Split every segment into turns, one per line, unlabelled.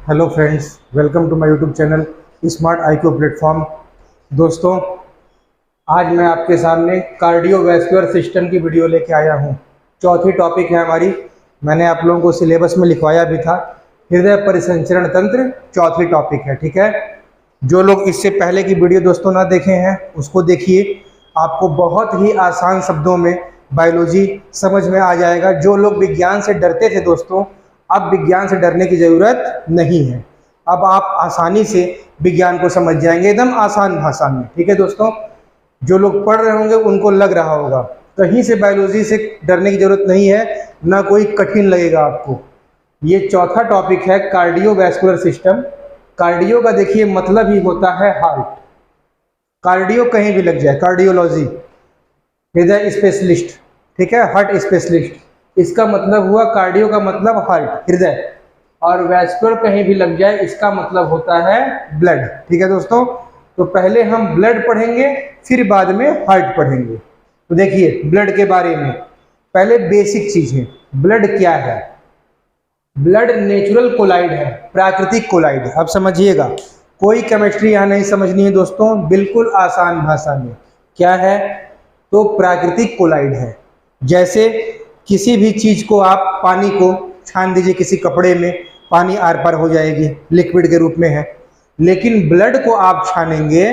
Hello friends, welcome to my YouTube channel smart IQ platform. दोस्तों, आज मैं आपके सामने कार्डियोवैस्कुलर सिस्टम की वीडियो लेके आया हूँ। चौथी टॉपिक है हमारी। मैंने आप लोगों को सिलेबस में लिखवाया भी था। हृदय परिसंचरण तंत्र चौथी टॉपिक है, ठीक है। जो लोग इससे पहले की वीडियो दोस्तों ना देखे हैं उसको देखिए, आपको बहुत ही आसान शब्दों में बायोलॉजी समझ में आ जाएगा। जो लोग विज्ञान से डरते थे दोस्तों, अब विज्ञान से डरने की ज़रूरत नहीं है। अब आप आसानी से विज्ञान को समझ जाएंगे, एकदम आसान भाषा में, ठीक है दोस्तों। जो लोग पढ़ रहे होंगे उनको लग रहा होगा कहीं से बायोलॉजी से डरने की ज़रूरत नहीं है, ना कोई कठिन लगेगा आपको। ये चौथा टॉपिक है कार्डियोवैस्कुलर सिस्टम। कार्डियो का देखिए मतलब ही होता है हार्ट। कार्डियो कहीं भी लग जाए, कार्डियोलॉजी, हृदय स्पेशलिस्ट, ठीक है, हार्ट स्पेशलिस्ट, इसका मतलब हुआ कार्डियो का मतलब हार्ट, हृदय। और वैस्कुलर कहीं भी लग जाए इसका मतलब होता है ब्लड, ठीक है दोस्तों। तो पहले हम ब्लड पढ़ेंगे, फिर बाद में हार्ट पढ़ेंगे। तो देखिए ब्लड के बारे में पहले बेसिक चीजें, ब्लड क्या है। ब्लड नेचुरल कोलाइड है, प्राकृतिक कोलाइड है। अब समझिएगा, कोई केमिस्ट्री यहाँ नहीं समझनी है दोस्तों, बिल्कुल आसान भाषा में। क्या है? तो प्राकृतिक कोलाइड है। जैसे किसी भी चीज को आप, पानी को छान दीजिए किसी कपड़े में, पानी आर पार हो जाएगी, लिक्विड के रूप में है। लेकिन ब्लड को आप छानेंगे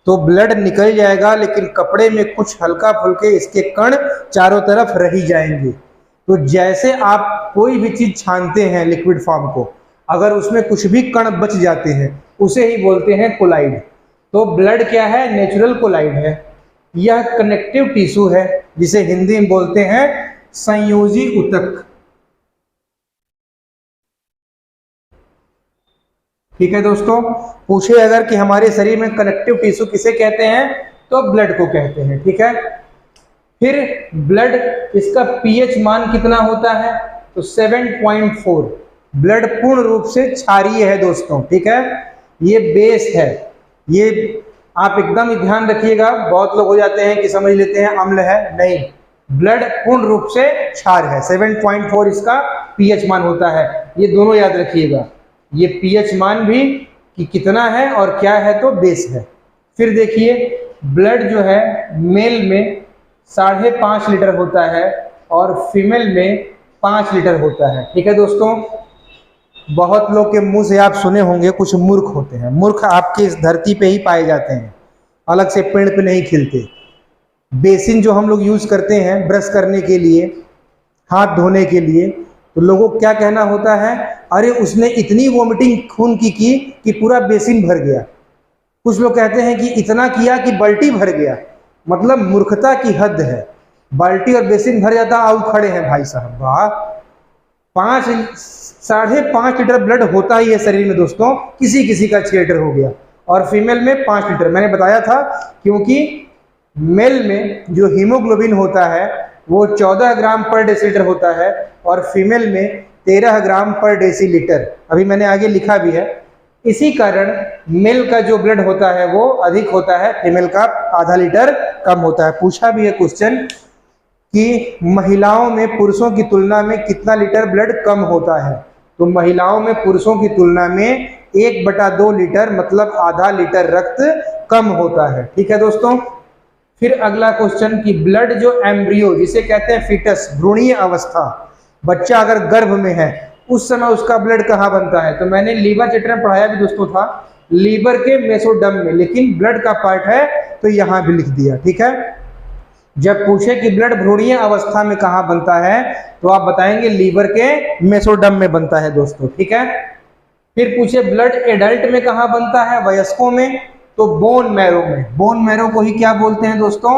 तो ब्लड निकल जाएगा, लेकिन कपड़े में कुछ हल्का फुल्के इसके कण चारों तरफ रह जाएंगे। तो जैसे आप कोई भी चीज छानते हैं लिक्विड फॉर्म को, अगर उसमें कुछ भी कण बच जाते हैं उसे ही बोलते हैं कोलाइड। तो ब्लड क्या है? नेचुरल कोलाइड है। यह कनेक्टिव टिश्यू है, जिसे हिंदी में बोलते हैं संयोजी ऊतक, ठीक है दोस्तों। पूछे अगर कि हमारे शरीर में कनेक्टिव टिश्यू किसे कहते हैं, तो ब्लड को कहते हैं, ठीक है। फिर ब्लड, इसका पीएच मान कितना होता है? तो 7.4। ब्लड पूर्ण रूप से क्षारीय है दोस्तों, ठीक है। ये बेस है, ये आप एकदम ही ध्यान रखिएगा। बहुत लोग हो जाते हैं कि समझ लेते हैं अम्ल है, नहीं, ब्लड पूर्ण रूप से क्षार है। 7.4 इसका पीएच मान होता है, ये दोनों याद रखिएगा। ये पीएच मान भी कि कितना है और क्या है, तो बेस है। फिर देखिए ब्लड जो है मेल में 5.5 लीटर होता है और फीमेल में 5 लीटर होता है, ठीक है दोस्तों। बहुत लोग के मुंह से आप सुने होंगे, कुछ मूर्ख होते हैं। मूर्ख आपके इस धरती पे ही पाए जाते हैं, अलग से पेड़ पे नहीं खिलते। बेसिन जो हम लोग यूज करते हैं ब्रश करने के लिए, हाथ धोने के लिए, तो लोगों को क्या कहना होता है? अरे उसने इतनी वोमिटिंग खून की कि पूरा बेसिन भर गया। कुछ लोग कहते हैं कि इतना किया कि बाल्टी भर गया। मतलब मूर्खता की हद है। बाल्टी और बेसिन भर जाता, आओ खड़े हैं भाई साहब, वाह। 5.5 लीटर ब्लड होता ही है शरीर में दोस्तों, किसी किसी का 6 लीटर हो गया और फीमेल में 5 लीटर। मैंने बताया था, क्योंकि मेल में जो हीमोग्लोबिन होता है वो 14 ग्राम पर डेसीलीटर होता है और फीमेल में 13 ग्राम पर डेसीलीटर। अभी मैंने आगे लिखा भी है। इसी कारण मेल का जो ब्लड होता है वो अधिक होता है, फीमेल का आधा लीटर कम होता है। पूछा भी है क्वेश्चन कि महिलाओं में पुरुषों की तुलना में कितना लीटर ब्लड कम होता है, तो महिलाओं में पुरुषों की तुलना में 1/2 लीटर, मतलब आधा लीटर रक्त कम होता है, ठीक है दोस्तों। फिर अगला क्वेश्चन कि ब्लड जो एम्ब्रियो, जिसे कहते हैं फीटस, भ्रूणीय अवस्था, बच्चा अगर गर्भ में है उस समय उसका ब्लड कहाँ बनता है? तो मैंने लीवर चैप्टर में पढ़ाया भी दोस्तों था, लीवर के मेसोडर्म में, लेकिन ब्लड का पार्ट है तो यहाँ भी लिख दिया, ठीक है। जब पूछे कि ब्लड भ्रूणीय अवस्था में कहाँ बनता है, तो आप बताएंगे लीवर के मेसोडर्म में बनता है दोस्तों, ठीक है। फिर पूछे ब्लड एडल्ट में कहाँ बनता है, वयस्कों में, तो बोन मैरो में। बोन मैरो को ही क्या बोलते हैं दोस्तों?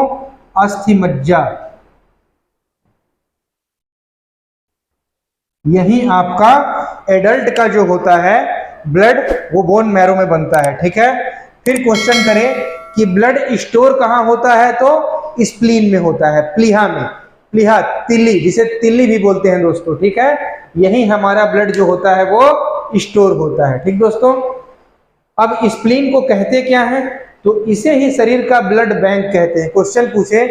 अस्थि मज्जा। यही आपका एडल्ट का जो होता है ब्लड, वो बोन मैरो में बनता है, ठीक है। फिर क्वेश्चन करें कि ब्लड स्टोर कहाँ होता है, तो स्प्लीन में होता है, प्लीहा में। प्लीहा, तिल्ली, जिसे तिल्ली भी बोलते हैं दोस्तों, ठीक है। यही हमारा ब्लड जो होता है वो स्टोर होता है, ठीक दोस्तों। अब स्प्लीन को कहते क्या है, तो इसे ही शरीर का ब्लड बैंक कहते हैं। क्वेश्चन पूछे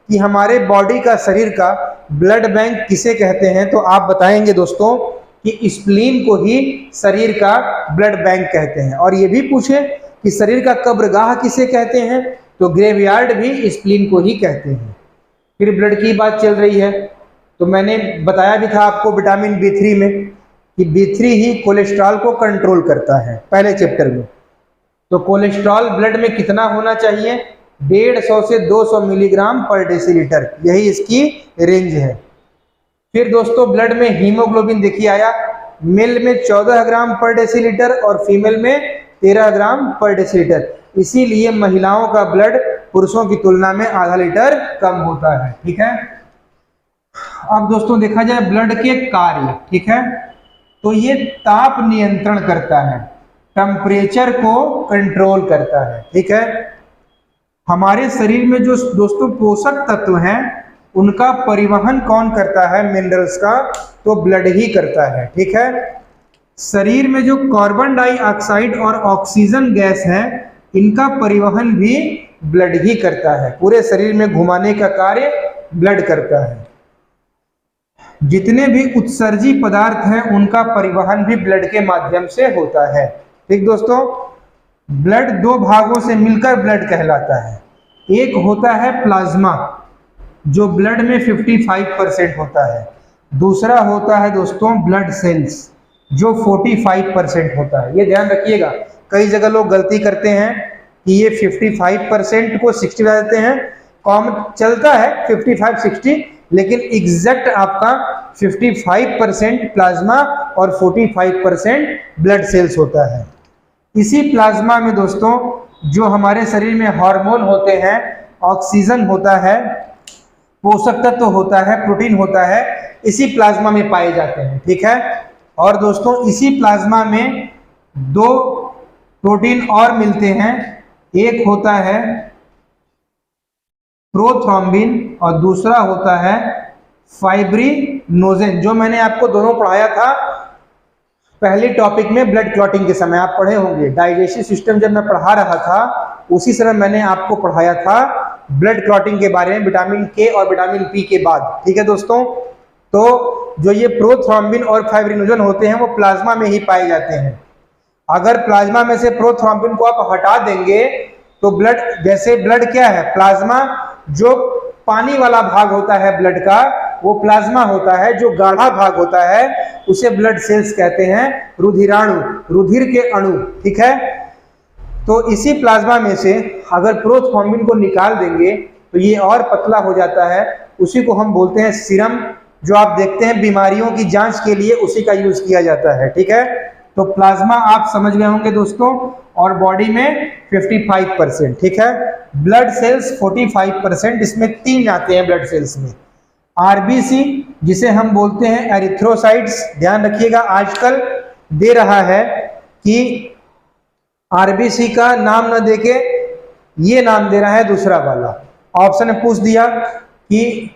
कि हमारे बॉडी का, शरीर का ब्लड बैंक किसे कहते हैं, तो आप बताएंगे दोस्तों कि स्प्लीन को ही शरीर का ब्लड बैंक कहते हैं। और ये भी पूछे कि शरीर का कब्रगाह किसे कहते हैं, तो ग्रेवयार्ड भी स्प्लीन को ही कहते हैं। फिर ब्लड की बात चल रही है, तो मैंने बताया भी था आपको विटामिन B3 में कि B3 ही कोलेस्ट्रॉल को कंट्रोल करता है पहले चैप्टर में। तो कोलेस्ट्रॉल ब्लड में कितना होना चाहिए, 150 से 200 मिलीग्राम पर डेसीलीटर, यही इसकी रेंज है। फिर दोस्तों ब्लड में हीमोग्लोबिन देखिए आया, मेल में 14 ग्राम पर डेसीलीटर और फीमेल में 13 ग्राम पर डेसीलीटर। इसीलिए महिलाओं का ब्लड पुरुषों की तुलना में आधा लीटर कम होता है। ठीक है, अब दोस्तों देखा जाए ब्लड के कार्य, ठीक है, तो ये ताप नियंत्रण करता है, टेम्परेचर को कंट्रोल करता है। ठीक है, हमारे शरीर में जो दोस्तों पोषक तत्व हैं उनका परिवहन कौन करता है, मिनरल्स का, तो ब्लड ही करता है। ठीक है, शरीर में जो कार्बन डाइऑक्साइड और ऑक्सीजन गैस है इनका परिवहन भी ब्लड ही करता है। पूरे शरीर में घुमाने का कार्य ब्लड करता है। जितने भी उत्सर्जी पदार्थ हैं उनका परिवहन भी ब्लड के माध्यम से होता है। ठीक दोस्तों, ब्लड दो भागों से मिलकर ब्लड कहलाता है। एक होता है प्लाज्मा जो ब्लड में 55% होता है, दूसरा होता है दोस्तों ब्लड सेल्स जो 45% होता है। ये ध्यान रखिएगा, कई जगह लोग गलती करते हैं कि ये 55% को 60 बता देते हैं, कॉमन चलता है 55-60, लेकिन एग्जैक्ट आपका 55% प्लाज्मा और 45% ब्लड सेल्स होता है। इसी प्लाज्मा में दोस्तों जो हमारे शरीर में हार्मोन होते हैं, ऑक्सीजन होता है, पोषक तत्व होता है, प्रोटीन होता है, इसी प्लाज्मा में पाए जाते हैं। ठीक है, और दोस्तों इसी प्लाज्मा में दो प्रोटीन और मिलते हैं, एक होता है प्रोथ्रोम्बिन और दूसरा होता है फाइब्रिनोजेन, जो मैंने आपको दोनों पढ़ाया था पहले टॉपिक में ब्लड क्लॉटिंग के समय, आप पढ़े होंगे। डाइजेस्टिव सिस्टम जब मैं पढ़ा रहा था उसी समय मैंने आपको पढ़ाया था ब्लड क्लॉटिंग के बारे में, विटामिन के और विटामिन पी के बाद। ठीक है दोस्तों, तो जो ये प्रोथ्रोम्बिन और फाइब्रिनोजेन होते हैं वो प्लाज्मा में ही पाए जाते हैं। अगर प्लाज्मा में से प्रोथ्रोम्बिन को आप हटा देंगे तो ब्लड, जैसे ब्लड क्या है, प्लाज्मा जो पानी वाला भाग होता है ब्लड का वो प्लाज्मा होता है, जो गाढ़ा भाग होता है उसे ब्लड सेल्स कहते हैं, रुधिराणु, रुधिर के अणु। ठीक है, तो इसी प्लाज्मा में से अगर प्रोथ्रोम्बिन को निकाल देंगे तो ये और पतला हो जाता है, उसी को हम बोलते हैं सीरम, जो आप देखते हैं बीमारियों की जांच के लिए उसी का यूज किया जाता है। ठीक है, तो प्लाज्मा आप समझ गए होंगे दोस्तों, और बॉडी में 55%। ठीक है, ब्लड सेल्स 45%, इसमें 3 आते हैं ब्लड सेल्स में। आरबीसी जिसे हम बोलते हैं एरिथ्रोसाइट्स, ध्यान रखिएगा आजकल दे रहा है कि आरबीसी का नाम न देके ये नाम दे रहा है दूसरा वाला। ऑप्शन में पूछ दिया कि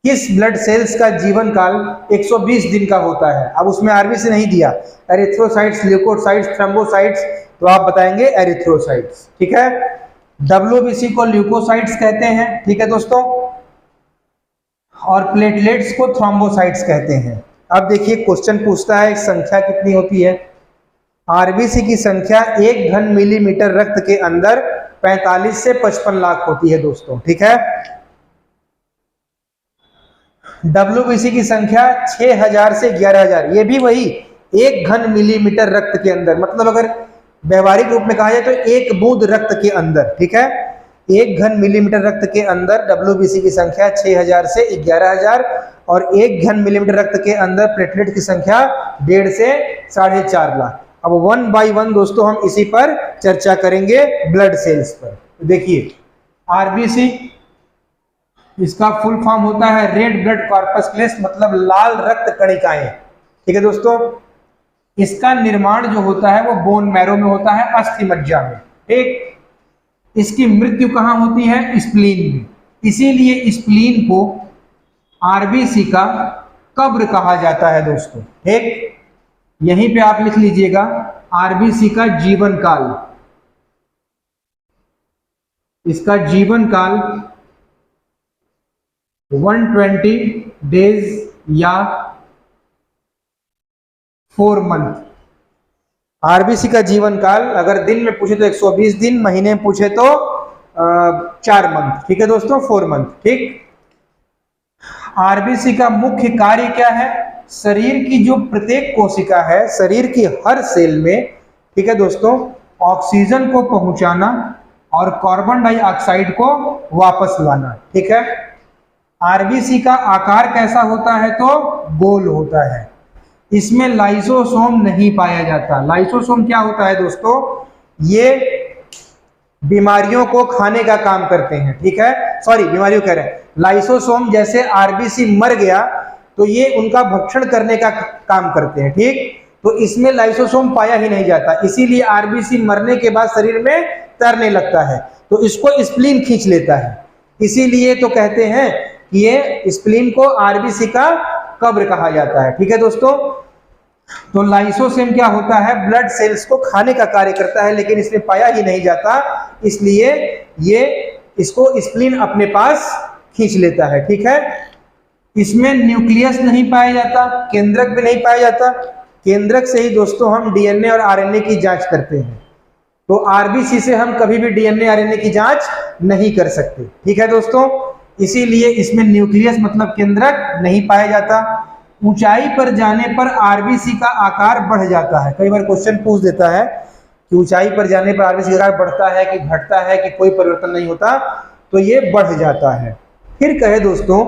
किस ब्लड सेल्स का जीवन काल 120 दिन का होता है, अब उसमें आरबीसी नहीं दिया, एरिथ्रोसाइट्स, ल्यूकोसाइट्स, थ्रोम्बोसाइट्स, तो आप बताएंगे एरिथ्रोसाइट्स। ठीक है, डब्ल्यूबीसी को ल्यूकोसाइट्स कहते हैं। ठीक है दोस्तों, और प्लेटलेट्स को थ्रोम्बोसाइट्स कहते हैं। अब देखिए क्वेश्चन पूछता है संख्या कितनी होती है। आरबीसी की संख्या 1 घन मिलीमीटर रक्त के अंदर 45 से 55 लाख होती है दोस्तों। ठीक है, डब्ल्यूबीसी की संख्या 6000 से 11000, ये भी वही 1 घन मिलीमीटर रक्त के अंदर, मतलब अगर व्यवहारिक रूप में कहा जाए तो 1 बूंद रक्त के अंदर। ठीक है, 1 घन मिलीमीटर रक्त के अंदर डब्ल्यूबीसी की संख्या 6000 से 11000, और 1 घन मिलीमीटर रक्त के अंदर प्लेटलेट की संख्या 1.5 से 4.5 लाख। अब 1 बाय 1 दोस्तों हम इसी पर चर्चा करेंगे, ब्लड सेल्स पर। देखिए आरबीसी, इसका फुल फॉर्म होता है रेड ब्लड कॉर्पस्कुलस, मतलब लाल रक्त कणिकाएं। ठीक है दोस्तों, इसका निर्माण जो होता है वो बोन मैरो में होता है, अस्थि मज्जा में। ठीक, इसकी मृत्यु कहां होती है, स्प्लीन में, इसीलिए स्प्लीन को आरबीसी का कब्र कहा जाता है दोस्तों। ठीक, यहीं पे आप लिख लीजिएगा आरबीसी का जीवन काल, इसका जीवन काल 120 डेज या 4 मंथ। आरबीसी का जीवन काल अगर दिन में पूछे तो 120 दिन, महीने में पूछे तो 4 मंथ। ठीक है दोस्तों, 4 मंथ। ठीक। आरबीसी का मुख्य कार्य क्या है? शरीर की जो प्रत्येक कोशिका है, शरीर की हर सेल में, ठीक है दोस्तों, ऑक्सीजन को पहुंचाना और कार्बन डाइऑक्साइड को वापस लाना। ठीक है। आरबीसी का आकार कैसा होता है? तो गोल होता है। इसमें लाइसोसोम नहीं पाया जाता। लाइसोसोम क्या होता है दोस्तों? ये बीमारियों को खाने का काम करते हैं। ठीक है, सॉरी बीमारियों कह रहे हैं, लाइसोसोम जैसे आरबीसी मर गया तो ये उनका भक्षण करने का काम करते हैं। ठीक, तो इसमें लाइसोसोम पाया ही नहीं जाता, इसीलिए आरबीसी मरने के बाद शरीर में तैरने लगता है, तो इसको स्प्लीन खींच लेता है। इसीलिए तो कहते हैं कि ये स्प्लीन को आरबीसी का कब्र कहा जाता है। ठीक है दोस्तों, तो लाइसोसोम क्या होता है? ब्लड सेल्स को खाने का कार्य करता है, लेकिन इसमें पाया ही नहीं जाता, इसलिए ये इसको स्प्लीन अपने पास खींच लेता है। ठीक है। इसमें न्यूक्लियस नहीं पाया जाता, केंद्रक भी नहीं पाया जाता। केंद्रक से ही दोस्तों हम डीएनए और आरएनए की जांच करते हैं, तो आरबीसी से हम कभी भी डीएनए आरएनए की जांच नहीं कर सकते। ठीक है दोस्तों, इसीलिए इसमें न्यूक्लियस मतलब केंद्रक नहीं पाया जाता। ऊंचाई पर जाने पर आरबीसी का आकार बढ़ जाता है। कई बार क्वेश्चन पूछ देता है कि ऊंचाई पर जाने पर आरबीसी का आकार बढ़ता है कि घटता है कि कोई परिवर्तन नहीं होता, तो ये बढ़ जाता है। फिर कहे दोस्तों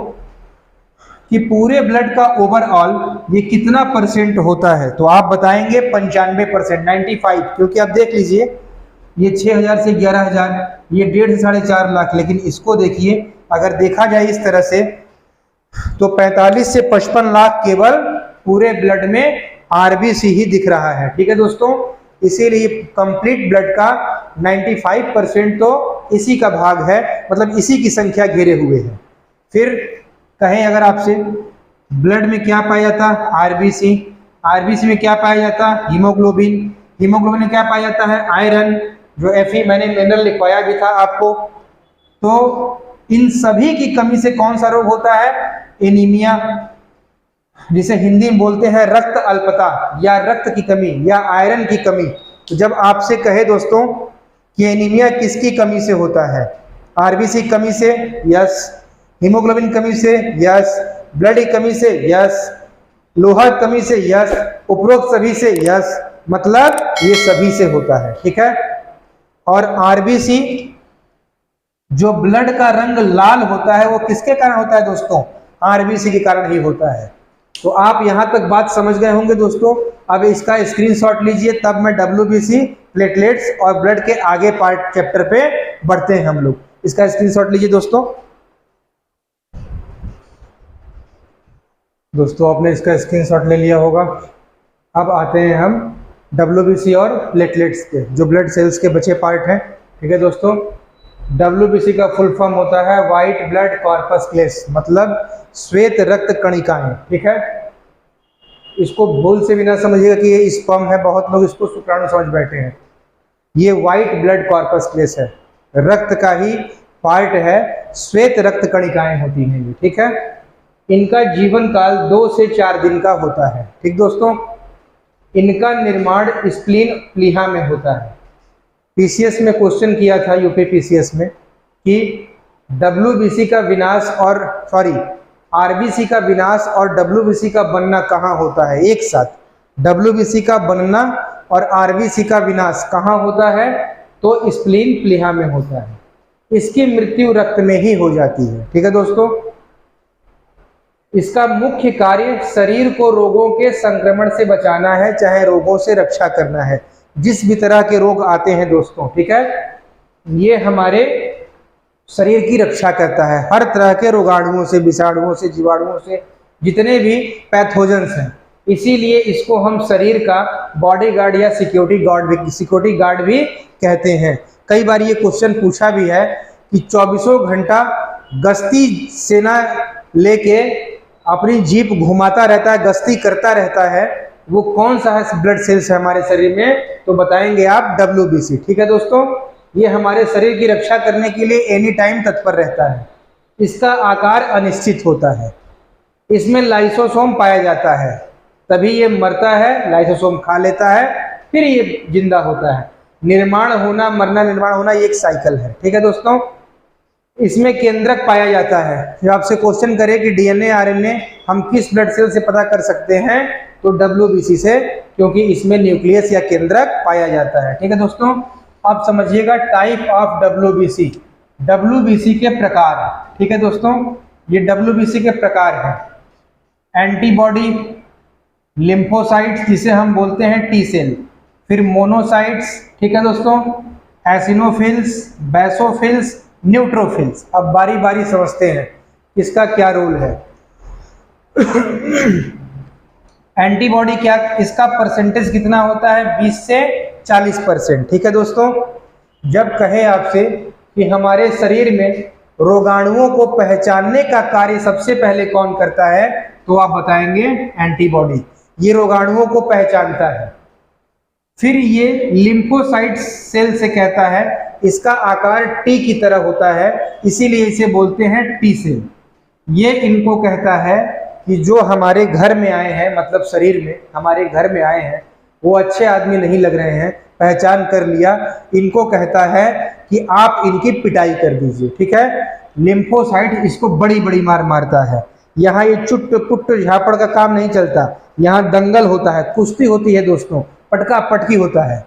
कि पूरे ब्लड का ओवरऑल ये कितना परसेंट होता है? तो आप बताएंगे 95%, 95, क्योंकि आप देख लीजिए ये 6000 से 11000, ये 1.5 से 4.5 लाख, लेकिन इसको देखिए, अगर देखा जाए इस तरह से तो 45 से 55 लाख केवल पूरे ब्लड में आरबीसी ही दिख रहा है। ठीक है दोस्तों, इसीलिए कंप्लीट ब्लड का 95% तो इसी का भाग है, मतलब इसी की संख्या घेरे हुए है। फिर कहें अगर आपसे ब्लड में क्या पाया जाता? आरबीसी। आरबीसी में क्या पाया जाता? हीमोग्लोबिन। हीमोग्लोबिन में क्या पाया जाता है? आयरन, जो Fe मैंने मिनरल लिखवाया भी था आपको। तो इन सभी की कमी से कौन सा रोग होता है? एनीमिया, जिसे हिंदी में बोलते हैं रक्त अल्पता या रक्त की कमी या आयरन की कमी। तो जब आपसे कहे दोस्तों कि एनीमिया किसकी कमी से होता है? आरबीसी कमी से, यस। हीमोग्लोबिन कमी से, यस। ब्लड की कमी से, यस। लोहा कमी से, यस। उपरोक्त सभी से, यस। मतलब ये सभी से होता है। ठीक है। और आरबीसी जो ब्लड का रंग लाल होता है वो किसके कारण होता है दोस्तों? आरबीसी के कारण ही होता है। तो आप यहां तक बात समझ गए होंगे दोस्तों। अब इसका स्क्रीनशॉट लीजिए, तब मैं डब्ल्यूबीसी, प्लेटलेट्स और ब्लड के आगे पार्ट चैप्टर पे बढ़ते हैं हम लोग। इसका स्क्रीनशॉट लीजिए दोस्तों। दोस्तों आपने इसका स्क्रीनशॉट ले लिया होगा। अब आते हैं हम डब्ल्यूबीसी और प्लेटलेट्स के, जो ब्लड सेल्स के बचे पार्ट हैं। ठीक है दोस्तों, डब्ल्यूबीसी का फुल फॉर्म होता है व्हाइट ब्लड कॉर्पस्कुलेस, मतलब श्वेत रक्त कणिकाएं। ठीक है, इसको भूल से भी ना समझिएगा कि ये स्पर्म है, बहुत लोग इसको शुक्राणु समझ बैठे हैं। ये व्हाइट ब्लड कॉर्पस्कुलेस है, रक्त का ही पार्ट है, श्वेत रक्त कणिकाएं होती हैं ये। ठीक है, इनका जीवन काल 2 से 4 दिन का होता है। ठीक दोस्तों, इनका निर्माण स्प्लीन प्लीहा में होता है। पीसीएस में क्वेश्चन किया था, यूपी पीसीएस में, कि डब्ल्यूबीसी का विनाश और आरबीसी का विनाश और डब्ल्यूबीसी का बनना कहाँ होता है एक साथ? डब्ल्यूबीसी का बनना और आरबीसी का विनाश कहाँ होता है? तो स्प्लीन प्लीहा में होता है। इसकी मृत्यु रक्त में ही हो जाती है। ठीक है दोस्तों, इसका मुख्य कार्य शरीर को रोगों के संक्रमण से बचाना है, चाहे रोगों से रक्षा करना है। जिस भी तरह के रोग आते हैं दोस्तों, ठीक है, ये हमारे शरीर की रक्षा करता है, हर तरह के रोगाणुओं से, विषाणुओं से, जीवाणुओं से, जितने भी पैथोजेंस हैं। इसीलिए इसको हम शरीर का बॉडी गार्ड या सिक्योरिटी गार्ड भी कहते हैं। कई बार ये क्वेश्चन पूछा भी है कि 24 घंटा गश्ती सेना लेके अपनी जीप घुमाता रहता है, गश्ती करता रहता है, वो कौन सा है ब्लड सेल्स है हमारे शरीर में? तो बताएंगे आप डब्ल्यूबीसी। ठीक है दोस्तों, ये हमारे शरीर की रक्षा करने के लिए एनी टाइम तत्पर रहता है। इसका आकार अनिश्चित होता है। इसमें लाइसोसोम पाया जाता है। तभी ये मरता है, लाइसोसोम खा लेता है, फिर ये जिंदा होता है। निर्माण होना, मरना, निर्माण होना, ये एक साइकिल है। ठीक है दोस्तों, इसमें केंद्रक पाया जाता है। जो आपसे क्वेश्चन करे कि डीएनए आरएनए हम किस ब्लड सेल से पता कर सकते हैं, तो डब्ल्यूबीसी से, क्योंकि इसमें न्यूक्लियस या केंद्रक पाया जाता है। ठीक है दोस्तों, अब समझिएगा टाइप ऑफ डब्ल्यूबीसी, डब्ल्यूबीसी के प्रकार। ठीक है दोस्तों, ये डब्ल्यूबीसी के प्रकार हैं। एंटीबॉडी, लिम्फोसाइट्स जिसे हम बोलते हैं टी सेल, फिर मोनोसाइट्स, ठीक है दोस्तों, एसिनोफिल्स, बेसोफिल्स, न्यूट्रोफिल्स। अब बारी बारी समझते हैं इसका क्या रोल है। एंटीबॉडी क्या, इसका परसेंटेज कितना होता है, 20 से 40%। ठीक है दोस्तों, जब कहे आपसे कि हमारे शरीर में रोगाणुओं को पहचानने का कार्य सबसे पहले कौन करता है, तो आप बताएंगे एंटीबॉडी। ये रोगाणुओं को पहचानता है। फिर ये लिम्फोसाइट सेल से कहता है, इसका आकार टी की तरह होता है, इसीलिए इसे बोलते हैं टी सेल। ये इनको कहता है कि जो हमारे घर में आए हैं, मतलब शरीर में हमारे घर में आए हैं, वो अच्छे आदमी नहीं लग रहे हैं, पहचान कर लिया, इनको कहता है कि आप इनकी पिटाई कर दीजिए। ठीक है, लिम्फोसाइट इसको बड़ी बड़ी मार मारता है। यहाँ ये चुट पुट झापड़ का काम नहीं चलता, यहाँ दंगल होता है, कुश्ती होती है दोस्तों, पटका पटकी होता है।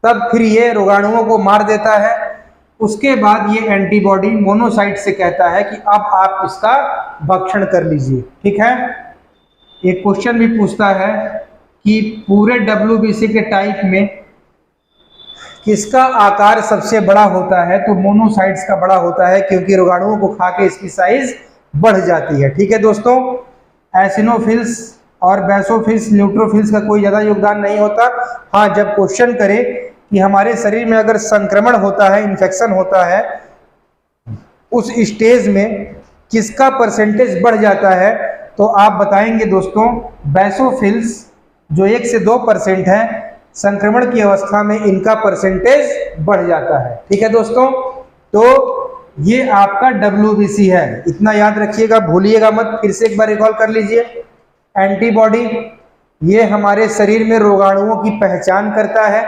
तब फिर ये रोगाणुओं को मार देता है। उसके बाद ये एंटीबॉडी मोनोसाइट से कहता है कि अब आप इसका भक्षण कर लीजिए। ठीक है, एक क्वेश्चन भी पूछता है कि पूरे डब्ल्यूबीसी के टाइप में किसका आकार सबसे बड़ा होता है, तो मोनोसाइट्स का बड़ा होता है, क्योंकि रोगाणुओं को खा के इसकी साइज बढ़ जाती है। ठीक है दोस्तों, एसिनोफिल्स और बेसोफिल्स, न्यूट्रोफिल्स का कोई ज़्यादा योगदान नहीं होता। हाँ, जब क्वेश्चन करे कि हमारे शरीर में अगर संक्रमण होता है, इन्फेक्शन होता है, उस स्टेज में किसका परसेंटेज बढ़ जाता है, तो आप बताएंगे दोस्तों बेसोफिल्स, जो 1 से 2% है, संक्रमण की अवस्था में इनका परसेंटेज बढ़ जाता है। ठीक है दोस्तों, तो ये आपका डब्ल्यूबीसी है, इतना याद रखिएगा, भूलिएगा मत। फिर से एक बार रिकॉल कर लीजिए। एंटीबॉडी, ये हमारे शरीर में रोगाणुओं की पहचान करता है।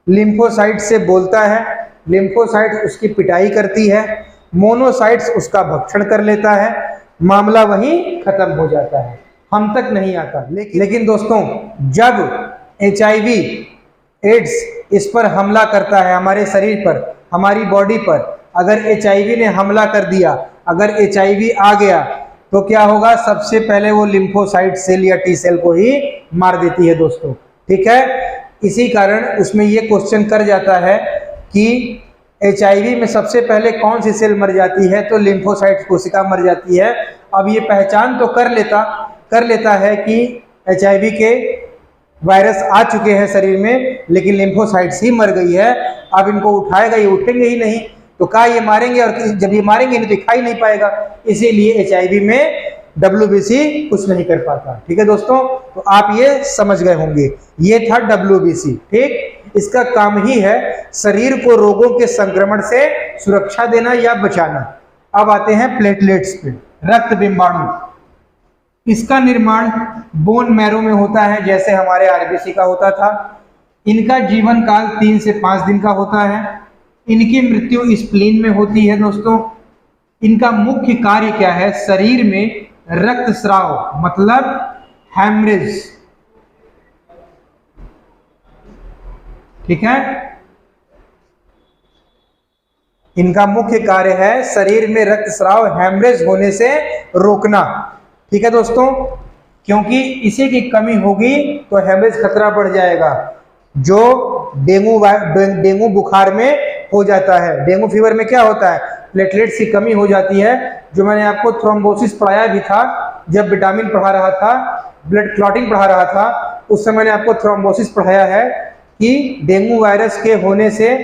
लिम्फोसाइट से बोलता है, लिम्फोसाइट उसकी पिटाई करती है, मोनोसाइट्स उसका भक्षण कर लेता है, मामला वहीं खत्म हो जाता है, हम तक नहीं आता। लेकिन दोस्तों, जब HIV एड्स इस पर हमला करता है, हमारे शरीर पर, हमारी बॉडी पर, अगर HIV ने हमला कर दिया, अगर HIV आ गया, तो क्या होगा, सबसे पहले वो लिम्फोसाइट सेल या टी सेल को ही मार देती है दोस्तों। ठीक है, इसी कारण उसमें ये क्वेश्चन कर जाता है कि HIV में सबसे पहले कौन सी सेल मर जाती है, तो लिम्फोसाइट कोशिका मर जाती है। अब ये पहचान तो कर लेता है कि HIV के वायरस आ चुके हैं शरीर में, लेकिन लिम्फोसाइट्स ही मर गई है। अब इनको उठाएगा, ये उठेंगे ही नहीं, तो क्या ये मारेंगे, और जब ये मारेंगे नहीं तो दिखाई नहीं पाएगा, इसीलिए HIV में WBC कुछ नहीं कर पाता। ठीक है दोस्तों, तो आप ये समझ गए होंगे, ये था WBC। ठीक, इसका काम ही है शरीर को रोगों के संक्रमण से सुरक्षा देना या बचाना। अब आते हैं प्लेटलेट्स पे, रक्त बिंबाणु। इसका निर्माण बोन मैरो में होता है, जैसे हमारे RBC का होता था। इनका जीवन काल 3 से 5 दिन का होता है। इनकी मृत्यु स्प्लीन में होती है दोस्तों। इनका मुख्य कार्य क्या है, शरीर में रक्तस्राव, मतलब हेमरेज। ठीक है, इनका मुख्य कार्य है शरीर में रक्तस्राव, हेमरेज होने से रोकना। ठीक है दोस्तों, क्योंकि इसी की कमी होगी तो हेमरेज खतरा बढ़ जाएगा, जो डेंगू बुखार में हो जाता है। डेंगू फीवर में क्या होता है, प्लेटलेट्स की कमी हो जाती है, जो मैंने आपको थ्रोम्बोसिस पढ़ाया भी था जब विटामिन पढ़ा रहा था, ब्लड क्लॉटिंग पढ़ा रहा था, उस समय मैंने आपको थ्रोम्बोसिस पढ़ाया है कि डेंगू वायरस के होने से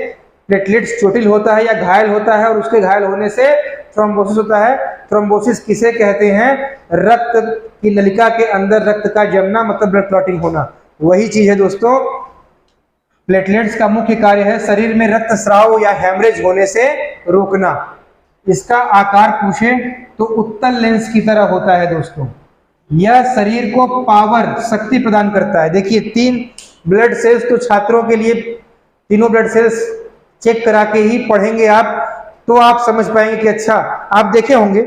प्लेटलेट्स चोटिल होता है या घायल होता है, और उसके घायल होने से थ्रोम्बोसिस होता है। थ्रोम्बोसिस किसे कहते हैं, रक्त की नलिका के अंदर रक्त का जमना, मतलब ब्लड क्लॉटिंग होना, वही चीज है दोस्तों। प्लेटलेट्स का मुख्य कार्य है शरीर में रक्तस्राव या हेमरेज होने से रोकना। इसका आकार पूछे तो उत्तल लेंस की तरह होता है दोस्तों। यह शरीर को पावर, शक्ति प्रदान करता है। देखिए 3 ब्लड सेल्स, तो छात्रों के लिए तीनों ब्लड सेल्स चेक करा के ही पढ़ेंगे आप, तो आप समझ पाएंगे कि अच्छा, आप देखे होंगे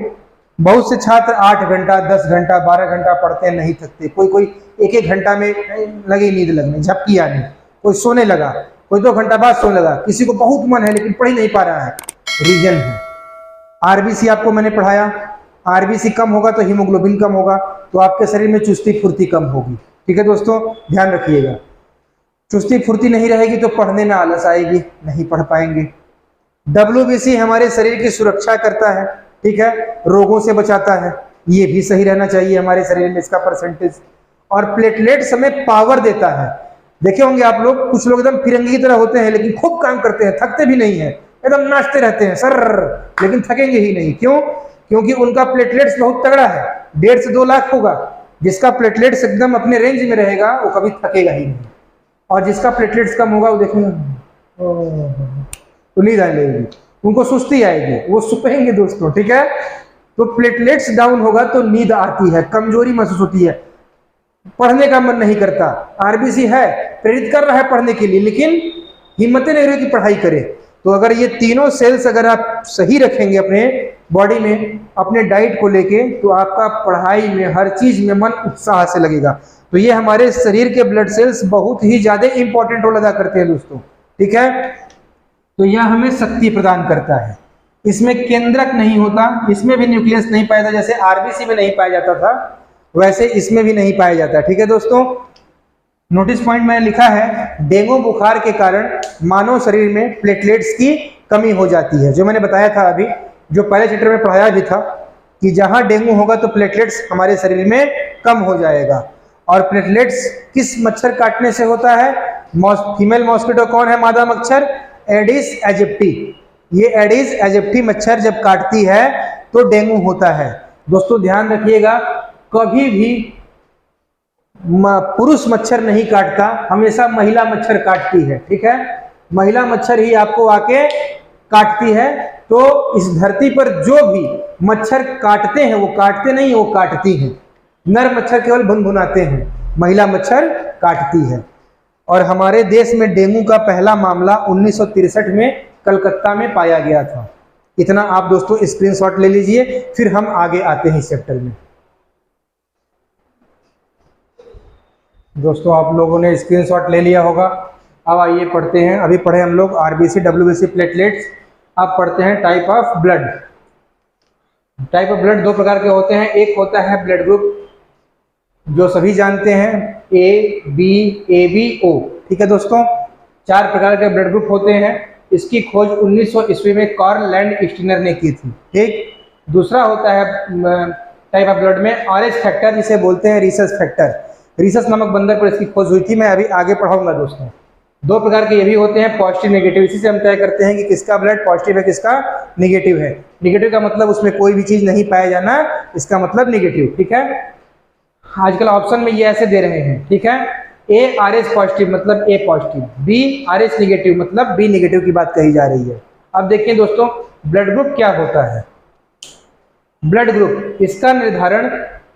बहुत से छात्र 8 घंटा, 10 घंटा, 12 घंटा पढ़ते हैं, नहीं थकते। कोई 1-1 घंटा में लगी नींद लगने, झपकी आने, कोई सोने लगा, कोई 2 घंटा बाद सोने लगा, किसी को बहुत मन है लेकिन पढ़ ही नहीं पा रहा है। रीजन है आरबीसी। आपको मैंने पढ़ाया, आरबीसी कम होगा तो हीमोग्लोबिन कम होगा, तो आपके शरीर में चुस्ती फुर्ती कम होगी। ठीक है दोस्तों, ध्यान रखिएगा। चुस्ती फुर्ती नहीं रहेगी तो पढ़ने में आलस आएगी, नहीं पढ़ पाएंगे। WBC हमारे शरीर की सुरक्षा करता है, ठीक है, रोगों से बचाता है, ये भी सही रहना चाहिए हमारे शरीर में इसका परसेंटेज। और प्लेटलेट्स हमें पावर देता है। देखे होंगे आप लोग, कुछ लोग एकदम फिरंगी की तरह होते हैं लेकिन खूब काम करते हैं, थकते भी नहीं है, एकदम नाचते रहते हैं सर, लेकिन थकेंगे ही नहीं। क्यों? क्योंकि उनका प्लेटलेट्स बहुत तगड़ा है, 1.5 से 2 लाख होगा। जिसका प्लेटलेट्स एकदम अपने रेंज में रहेगा वो कभी थकेगा ही नहीं, और जिसका प्लेटलेट्स कम होगा वो देखेंगे तो नींद आने लगेगी, उनको सुस्ती आएगी, वो सुपेंगे दोस्तों। ठीक है, तो प्लेटलेट्स डाउन होगा तो नींद आती है, कमजोरी महसूस होती है, पढ़ने का मन नहीं करता। आरबीसी है, प्रेरित कर रहा है पढ़ने के लिए, लेकिन हिम्मत नहीं रही कि पढ़ाई करे। तो अगर ये तीनों सेल्स अगर आप सही रखेंगे अपने बॉडी में, अपने डाइट को लेके, तो आपका पढ़ाई में, हर चीज में मन उत्साह से लगेगा। तो ये हमारे शरीर के ब्लड सेल्स बहुत ही ज्यादा इंपॉर्टेंट रोल अदा करते हैं दोस्तों। ठीक है, तो यह हमें शक्ति प्रदान करता है। इसमें केंद्रक नहीं होता, इसमें भी न्यूक्लियस नहीं पाया जाता, जैसे आरबीसी में नहीं पाया जाता था वैसे इसमें भी नहीं पाया जाता। ठीक है दोस्तों, नोटिस पॉइंट मैंने लिखा है, डेंगू बुखार के कारण मानव शरीर में प्लेटलेट्स की कमी हो जाती है। जो मैंने बताया था अभी, जो पहले चैप्टर में पढ़ाया भी था, कि जहां डेंगू होगा तो प्लेटलेट्स हमारे शरीर में कम हो जाएगा। और प्लेटलेट्स किस मच्छर काटने से होता है? फीमेल मॉस्किटो कौन है? मादा मच्छर एडिस एजिप्टी। ये एडिस एजिप्टी मच्छर जब काटती है तो डेंगू होता है। दोस्तों ध्यान रखिएगा, कभी भी पुरुष मच्छर नहीं काटता, हमेशा महिला मच्छर काटती है। ठीक है, महिला मच्छर ही आपको आके काटती है। तो इस धरती पर जो भी मच्छर काटते हैं वो काटते नहीं, वो काटती हैं। नर मच्छर केवल भुनभुनाते हैं, महिला मच्छर काटती है। और हमारे देश में डेंगू का पहला मामला 1963 में कलकत्ता में पाया गया था। इतना आप दोस्तों स्क्रीनशॉट ले लीजिए, फिर हम आगे आते हैं इस चैप्टर में। दोस्तों आप लोगों ने स्क्रीनशॉट ले लिया होगा, अब आइए पढ़ते हैं। अभी पढ़े हम लोग आरबीसी, डब्ल्यूबीसी, प्लेटलेट्स। अब पढ़ते हैं type of blood. Type of blood 2 प्रकार के होते हैं। एक होता है ब्लड ग्रुप, जो सभी जानते हैं, A B A B O. ठीक है दोस्तों, 4 प्रकार के ब्लड ग्रुप होते हैं। इसकी खोज 1900 ईस्वी में कार्ल लैंडस्टीनर ने की थी। ठीक, दूसरा होता है टाइप ऑफ ब्लड में आरएच फैक्टर, जिसे बोलते हैं रिसस फैक्टर। रिसस नामक बंदर पर इसकी खोज हुई थी, मैं अभी आगे पढ़ाऊंगा दोस्तों। 2 प्रकार के ये भी होते हैं, पॉजिटिव नेगेटिव। इसी से हम तय करते हैं कि किसका ब्लड पॉजिटिव है, किसका नेगेटिव है। नेगेटिव का मतलब उसमें कोई भी चीज नहीं पाया जाना, इसका मतलब नेगेटिव। ठीक है, आजकल ऑप्शन में ये ऐसे दे रहे हैं। ठीक है, ए आर एच पॉजिटिव मतलब A positive, B R H negative मतलब बी निगेटिव की बात कही जा रही है। अब देखिए दोस्तों, ब्लड ग्रुप क्या होता है। ब्लड ग्रुप, इसका निर्धारण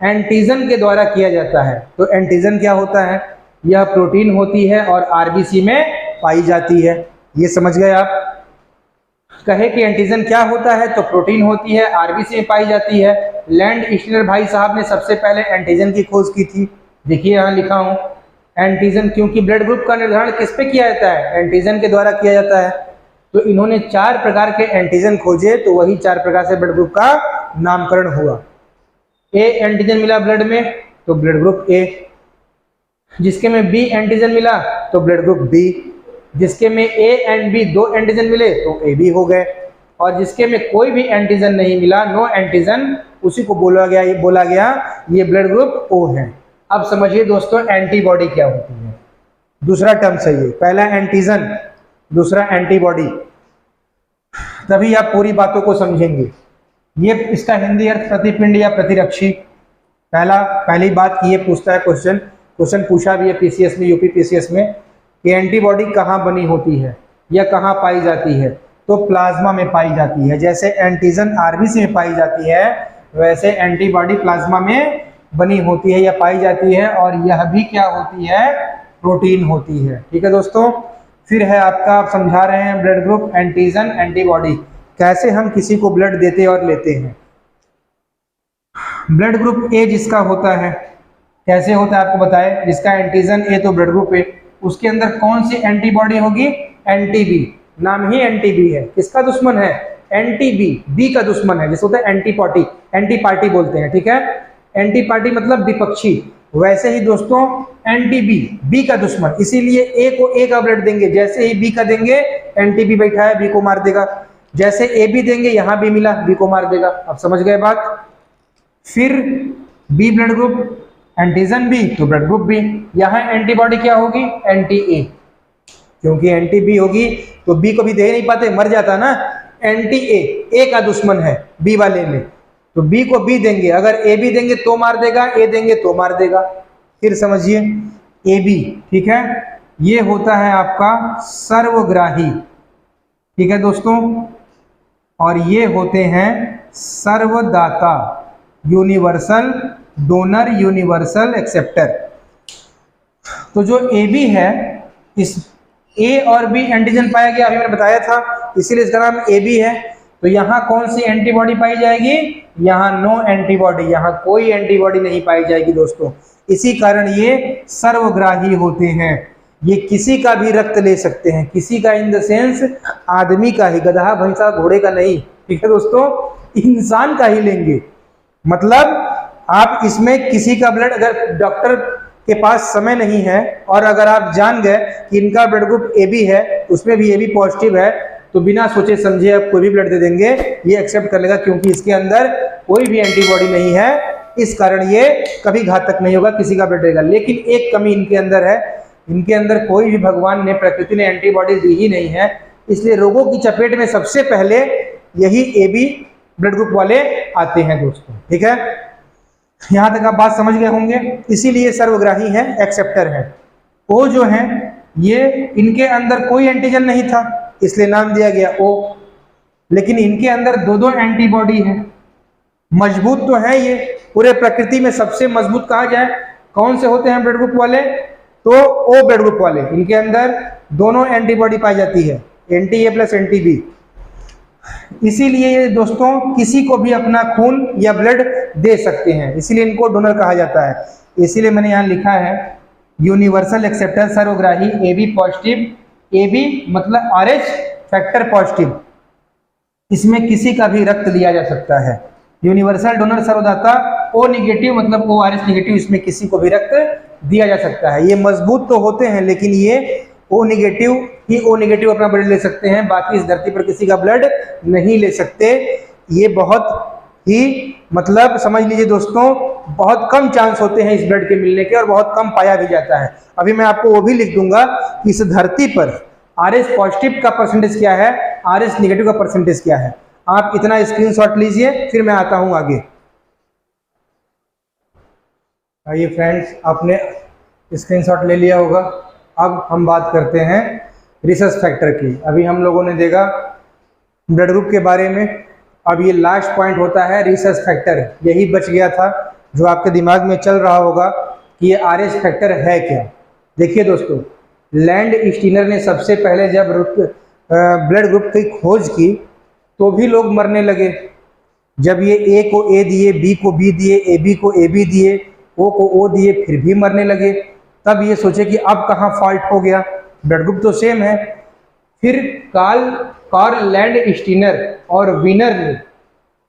एंटीजन के द्वारा किया जाता है। तो एंटीजन क्या होता है? यह प्रोटीन होती है और आरबीसी में पाई जाती है। ये समझ गए आप? कहे कि एंटीजन क्या होता है, तो प्रोटीन होती है, आरबीसी में पाई जाती है। लैंडस्टीनर भाई साहब ने सबसे पहले एंटीजन की खोज की थी। देखिए यहाँ लिखा हूँ एंटीजन, क्योंकि ब्लड ग्रुप का निर्धारण किस पे किया जाता है? एंटीजन के द्वारा किया जाता है। तो इन्होंने 4 प्रकार के एंटीजन खोजे, तो वही 4 प्रकार से ब्लड ग्रुप का नामकरण हुआ। ए एंटीजन मिला ब्लड में तो ब्लड ग्रुप ए, जिसके में बी एंटीजन मिला तो ब्लड ग्रुप बी, जिसके में ए एंड बी 2 एंटीजन मिले तो ए बी हो गए, और जिसके में कोई भी एंटीजन नहीं मिला, नो एंटीजन, उसी को बोला गया ये ब्लड ग्रुप ओ है। अब समझिए दोस्तों एंटीबॉडी क्या होती है। दूसरा टर्म चाहिए, पहला एंटीजन, दूसरा एंटीबॉडी, तभी आप पूरी बातों को समझेंगे। ये इसका हिंदी अर्थ प्रतिपिंड या प्रतिरक्षी। पहली बात ये पूछता है क्वेश्चन पूछा भी है पीसीएस में, यूपी पीसीएस में, कि एंटीबॉडी कहाँ बनी होती है या कहाँ पाई जाती है? तो प्लाज्मा में पाई जाती है। जैसे एंटीजन आरबीसी में पाई जाती है, वैसे एंटीबॉडी प्लाज्मा में बनी होती है या पाई जाती है, और यह भी क्या होती है, प्रोटीन होती है। ठीक है दोस्तों। फिर है आपका, आप समझा रहे हैं ब्लड ग्रुप, एंटीजन, एंटीबॉडी, कैसे हम किसी को ब्लड देते और लेते हैं। ब्लड ग्रुप ए जिसका होता है, कैसे होता है आपको बताए, जिसका एंटीजन ए तो ब्लड ग्रुप ए, उसके अंदर कौन सी एंटीबॉडी होगी, एंटी-बी। नाम ही एंटी-बी है। किसका दुश्मन है, एंटी-बी, बी का दुश्मन है, जिसको होता है एंटीपार्टी, एंटी-पार्टी बोलते हैं। ठीक है, एंटी-पार्टी मतलब विपक्षी। वैसे ही दोस्तों एंटी-बी, बी का दुश्मन, इसीलिए ए को ए का ब्लड देंगे, जैसे ही बी का देंगे, एंटी-बी बैठा है, बी को मार देगा। जैसे ए बी देंगे, यहां बी मिला, बी को मार देगा। अब समझ गए बात। फिर B blood group, antigen B तो ब्लड ग्रुप बी। यहां एंटीबॉडी क्या होगी, एंटी ए, क्योंकि एंटी बी होगी तो बी को भी दे नहीं पाते, मर जाता ना। एंटी ए का दुश्मन है बी वाले में, तो बी को बी देंगे, अगर ए बी देंगे तो मार देगा, ए देंगे तो मार देगा। फिर समझिए ए बी, ठीक है, ये होता है आपका सर्वग्राही। ठीक है दोस्तों, और ये होते हैं सर्वदाता, यूनिवर्सल डोनर, यूनिवर्सल एक्सेप्टर। तो जो ए बी है, इस ए और बी एंटीजन पाया गया, अभी मैंने बताया था, इसीलिए इसका नाम ए बी है। तो यहाँ कौन सी एंटीबॉडी पाई जाएगी, यहाँ नो एंटीबॉडी, यहाँ कोई एंटीबॉडी नहीं पाई जाएगी दोस्तों। इसी कारण ये सर्वग्राही होते हैं। ये किसी का भी रक्त ले सकते हैं, किसी का इन द सेंस आदमी का ही, गधा भैंसा घोड़े का नहीं। ठीक है दोस्तों, इंसान का ही लेंगे। मतलब आप इसमें किसी का ब्लड, अगर डॉक्टर के पास समय नहीं है और अगर आप जान गए कि इनका ब्लड ग्रुप ए बी है, उसमें भी ए बी पॉजिटिव है, तो बिना सोचे समझे आप कोई भी ब्लड दे देंगे, ये एक्सेप्ट कर लेगा, क्योंकि इसके अंदर कोई भी एंटीबॉडी नहीं है। इस कारण ये कभी घातक नहीं होगा, किसी का ब्लड देगा। लेकिन एक कमी इनके अंदर है, इनके अंदर कोई भी भगवान ने, प्रकृति ने एंटीबॉडी दी ही नहीं है, इसलिए रोगों की चपेट में सबसे पहले यही ए बी ब्लड ग्रुप वाले आते हैं दोस्तों। ठीक है, यहां तक आप बात समझ गए होंगे। इसीलिए सर्वग्राही है, एक्सेप्टर है। ओ जो है, ये इनके अंदर कोई एंटीजन नहीं था, इसलिए नाम दिया गया ओ। लेकिन इनके अंदर दो दो एंटीबॉडी है, मजबूत तो है ये, पूरे प्रकृति में सबसे मजबूत कहा जाए कौन से होते हैं ब्लड ग्रुप वाले, तो ओ ब्लड ग्रुप वाले। इनके अंदर दोनों एंटीबॉडी पाई जाती है, anti A plus anti B. इसीलिए ये दोस्तों किसी को भी अपना खून या ब्लड दे सकते हैं, इसीलिए इनको डोनर कहा जाता है। इसीलिए मैंने यहाँ लिखा है यूनिवर्सल एक्सेप्टर, सर्वग्राही, A B positive, A B मतलब RH फैक्टर पॉजिटिव, इसमें किसी का भी रक्त लिया जा सकता है। यूनिवर्सल डोनर सर्वदाता, ओ निगेटिव मतलब ORH निगेटिव, इसमें किसी को भी रक्त दिया जा सकता है। ये मजबूत तो होते हैं, लेकिन ये ओ निगेटिव ही ओ निगेटिव अपना ब्लड ले सकते हैं, बाकी इस धरती पर किसी का ब्लड नहीं ले सकते। ये बहुत ही मतलब समझ लीजिए दोस्तों, बहुत कम चांस होते हैं इस ब्लड के मिलने के, और बहुत कम पाया भी जाता है। अभी मैं आपको वो भी लिख दूंगा कि इस धरती पर RH पॉजिटिव का परसेंटेज क्या है, RH निगेटिव का परसेंटेज क्या है। आप इतना स्क्रीनशॉट लीजिए, फिर मैं आता हूं आगे। आइए फ्रेंड्स, आपने स्क्रीनशॉट ले लिया होगा। अब हम बात करते हैं रिसर्च फैक्टर की। अभी हम लोगों ने देखा ब्लड ग्रुप के बारे में, अब ये लास्ट पॉइंट होता है रिसर्च फैक्टर। यही बच गया था जो आपके दिमाग में चल रहा होगा कि ये RH फैक्टर है क्या। देखिए दोस्तों, लैंड स्टीनर ने सबसे पहले जब ब्लड ग्रुप की खोज की तो भी लोग मरने लगे। जब ये ए को ए दिए, बी को बी दिए, ए बी को ए बी दिए, ओ को ओ दिए, फिर भी मरने लगे। तब ये सोचे कि अब कहाँ फॉल्ट हो गया, ब्लड ग्रुप तो सेम है। फिर कार्ल लैंड स्टीनर और वीनर ने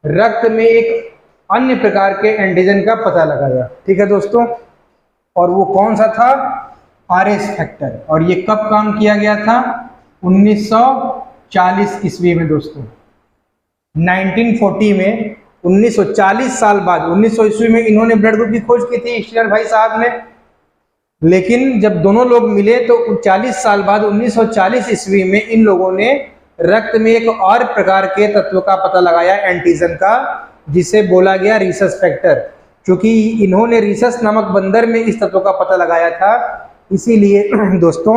रक्त में एक अन्य प्रकार के एंटीजन का पता लगाया। ठीक है दोस्तों, और वो कौन सा था, RH फैक्टर। और ये कब काम किया गया था, 1940 ईस्वी में दोस्तों, 1940 में, 1940 साल बाद, 1900 ईस्वी में इन्होंने ब्लड ग्रुप की खोज की थी स्टीनर भाई साहब ने। लेकिन जब दोनों लोग मिले तो 40 साल बाद 1940 ईस्वी में इन लोगों ने रक्त में एक और प्रकार के तत्व का पता लगाया, एंटीजन का, जिसे बोला गया रिसस फैक्टर। क्योंकि इन्होंने रिसस नामक बंदर में इस तत्व का पता लगाया था, इसीलिए दोस्तों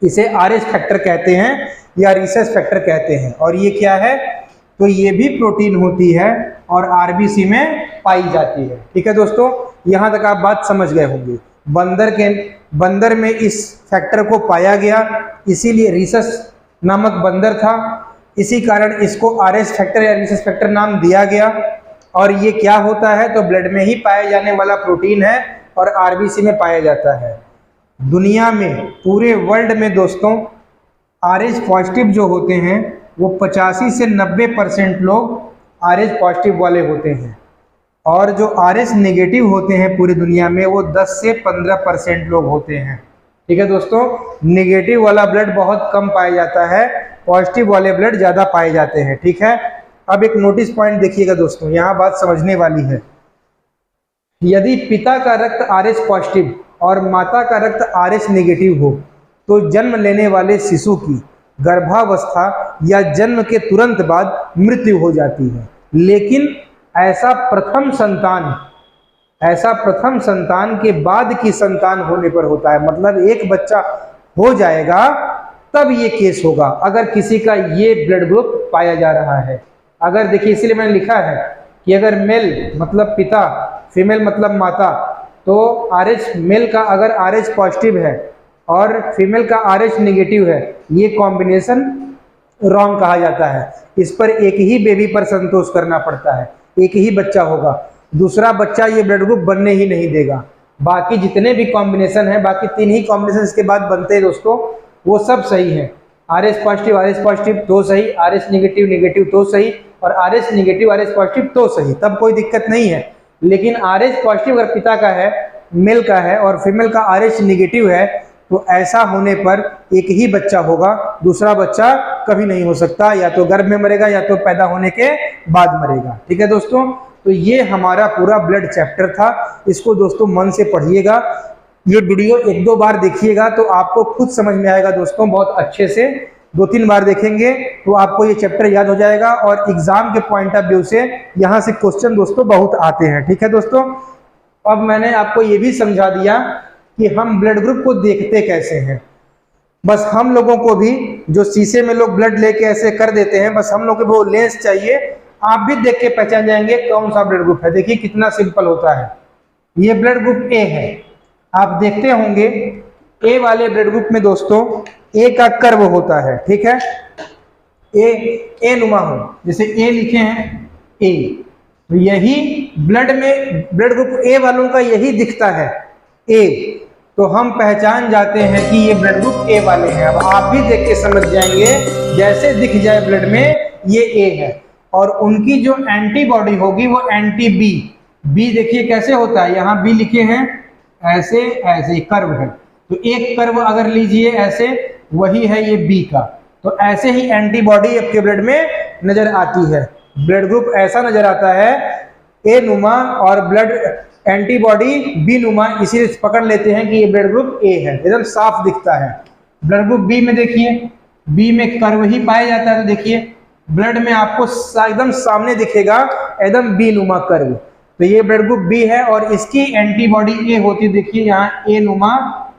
इसे RH फैक्टर कहते हैं या रिसस फैक्टर कहते हैं। और ये क्या है, तो ये भी प्रोटीन होती है और RBC में पाई जाती है। ठीक है दोस्तों, यहाँ तक आप बात समझ गए होंगे। बंदर में इस फैक्टर को पाया गया, इसीलिए रीसस नामक बंदर था, इसी कारण इसको आरएस फैक्टर या रीसस फैक्टर नाम दिया गया। और ये क्या होता है, तो ब्लड में ही पाया जाने वाला प्रोटीन है और आरबीसी में पाया जाता है। दुनिया में, पूरे वर्ल्ड में दोस्तों, आरएच पॉजिटिव जो होते हैं वो 85 से 90% लोग आरएच पॉजिटिव वाले होते हैं, और जो आरएच नेगेटिव होते हैं पूरी दुनिया में वो 10 से 15% लोग होते हैं। ठीक है दोस्तों, नेगेटिव वाला ब्लड बहुत कम पाया जाता है, पॉजिटिव वाले ब्लड ज़्यादा पाए जाते हैं। ठीक है, अब एक नोटिस पॉइंट देखिएगा दोस्तों, यहाँ बात समझने वाली है। यदि पिता का रक्त आरएच पॉजिटिव और माता का रक्त आरएच नेगेटिव हो तो जन्म लेने वाले शिशु की गर्भावस्था या जन्म के तुरंत बाद मृत्यु हो जाती है। लेकिन ऐसा प्रथम संतान के बाद की संतान होने पर होता है, मतलब एक बच्चा हो जाएगा तब ये केस होगा, अगर किसी का ये ब्लड ग्रुप पाया जा रहा है। अगर देखिए, इसीलिए मैंने लिखा है कि अगर मेल मतलब पिता, फीमेल मतलब माता, तो आरएच मेल का अगर आरएच पॉजिटिव है और फीमेल का आरएच नेगेटिव है, ये कॉम्बिनेशन रॉन्ग कहा जाता है। इस पर एक ही बेबी पर संतोष करना पड़ता है, एक ही बच्चा होगा, दूसरा बच्चा ये ब्लड ग्रुप बनने ही नहीं देगा। बाकी जितने भी कॉम्बिनेशन है, बाकी 3 ही कॉम्बिनेशन इसके बाद बनते हैं दोस्तों, वो सब सही है। आरएच पॉजिटिव तो सही, आरएच नेगेटिव तो सही, और आरएच नेगेटिव आरएच पॉजिटिव तो सही, तब कोई दिक्कत नहीं है। लेकिन आरएच पॉजिटिव अगर पिता का है, मेल का है, और फीमेल का आरएच नेगेटिव है, तो ऐसा होने पर एक ही बच्चा होगा, दूसरा बच्चा कभी नहीं हो सकता, या तो गर्भ में मरेगा या तो पैदा होने के बाद मरेगा। ठीक है दोस्तों, तो ये हमारा पूरा ब्लड चैप्टर था। इसको दोस्तों मन से पढ़िएगा, ये वीडियो 1-2 बार देखिएगा तो आपको खुद समझ में आएगा दोस्तों, बहुत अच्छे से 2-3 बार देखेंगे तो आपको ये चैप्टर याद हो जाएगा, और एग्जाम के पॉइंट ऑफ व्यू से यहाँ से क्वेश्चन दोस्तों बहुत आते हैं। ठीक है दोस्तों, अब मैंने आपको ये भी समझा दिया कि हम ब्लड ग्रुप को देखते कैसे हैं। बस हम लोगों को भी, जो शीशे में लोग ब्लड लेके ऐसे कर देते हैं, बस हम लोग को वो लेंस चाहिए, आप भी देख के पहचान जाएंगे कौन सा ब्लड ग्रुप है। देखिए कितना सिंपल होता है। ये ब्लड ग्रुप ए है, आप देखते होंगे ए वाले ब्लड ग्रुप में दोस्तों ए का कर्व होता है। ठीक है, ए नुमा हो, जैसे ए लिखे हैं ए, तो यही ब्लड में ब्लड ग्रुप ए वालों का यही दिखता है ए, तो हम पहचान जाते हैं कि ये ब्लड ग्रुप ए वाले हैं। अब आप भी देख के समझ जाएंगे, जैसे दिख जाए ब्लड में ये ए है, और उनकी जो एंटीबॉडी होगी वो एंटी बी। बी देखिए कैसे होता है, यहाँ बी लिखे हैं, ऐसे ऐसे कर्व है, तो एक कर्व अगर लीजिए ऐसे, वही है ये बी का, तो ऐसे ही एंटीबॉडी आपके ब्लड में नजर आती है। ब्लड ग्रुप ऐसा नजर आता है ए नुमा, और ब्लड एंटीबॉडी बी नुमा, इसीलिए पकड़ लेते हैं कि ये ब्लड ग्रुप ए है, एकदम साफ दिखता है। ब्लड ग्रुप बी में देखिए, बी में कर्व ही पाया जाता है, तो देखिए ब्लड में आपको एकदम सामने दिखेगा एकदम बी नुमा कर्व, तो ये ब्लड ग्रुप बी है, और इसकी एंटीबॉडी ए होती है। देखिए यहाँ ए नुमा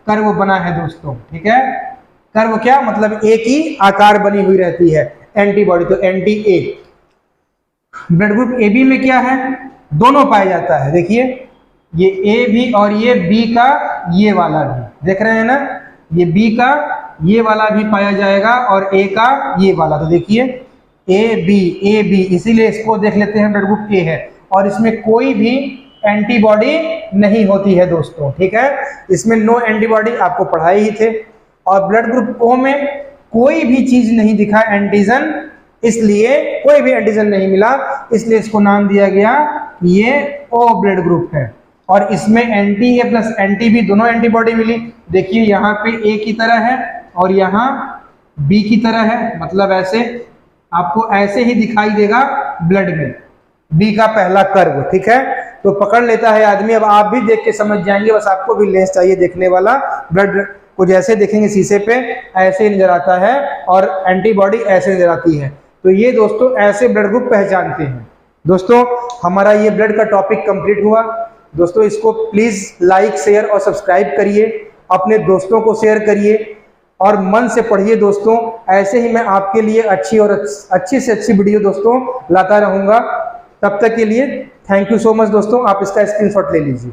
कर्व बना है दोस्तों। ठीक है, कर्व क्या मतलब ए की आकार बनी हुई रहती है एंटीबॉडी, तो anti A. Blood group A B में क्या है, दोनों पाया जाता है। देखिए ये ए भी और ये बी का ये वाला भी, देख रहे हैं ना, ये बी का ये वाला भी पाया जाएगा और ए का ये वाला। तो देखिए ए बी, इसीलिए इसको देख लेते हैं ब्लड ग्रुप ए है, और इसमें कोई भी एंटीबॉडी नहीं होती है दोस्तों। ठीक है, इसमें नो एंटीबॉडी, आपको पढ़ाए ही थे। और ब्लड ग्रुप ओ में कोई भी चीज नहीं दिखा एंटीजन, इसलिए कोई भी एंटीजन नहीं मिला, इसलिए इसको नाम दिया गया ये ओ ब्लड ग्रुप है। और इसमें anti A plus anti B दोनों एंटीबॉडी मिली। देखिए यहाँ पे ए की तरह है और यहाँ बी की तरह है, मतलब ऐसे आपको ऐसे ही दिखाई देगा ब्लड में बी का पहला कर्व। ठीक है, तो पकड़ लेता है आदमी। अब आप भी देख के समझ जाएंगे, बस आपको भी लेंस चाहिए देखने वाला। ब्लड को जैसे देखेंगे शीशे पे ऐसे ही नजर आता है, और एंटीबॉडी ऐसे नजर आती है। तो ये दोस्तों ऐसे ब्लड ग्रुप पहचानते हैं। दोस्तों हमारा ये ब्लड का टॉपिक कंप्लीट हुआ। दोस्तों इसको प्लीज लाइक शेयर और सब्सक्राइब करिए, अपने दोस्तों को शेयर करिए और मन से पढ़िए दोस्तों। ऐसे ही मैं आपके लिए अच्छी और अच्छी से अच्छी वीडियो दोस्तों लाता रहूंगा। तब तक के लिए थैंक यू सो मच दोस्तों। आप इसका स्क्रीनशॉट ले लीजिए।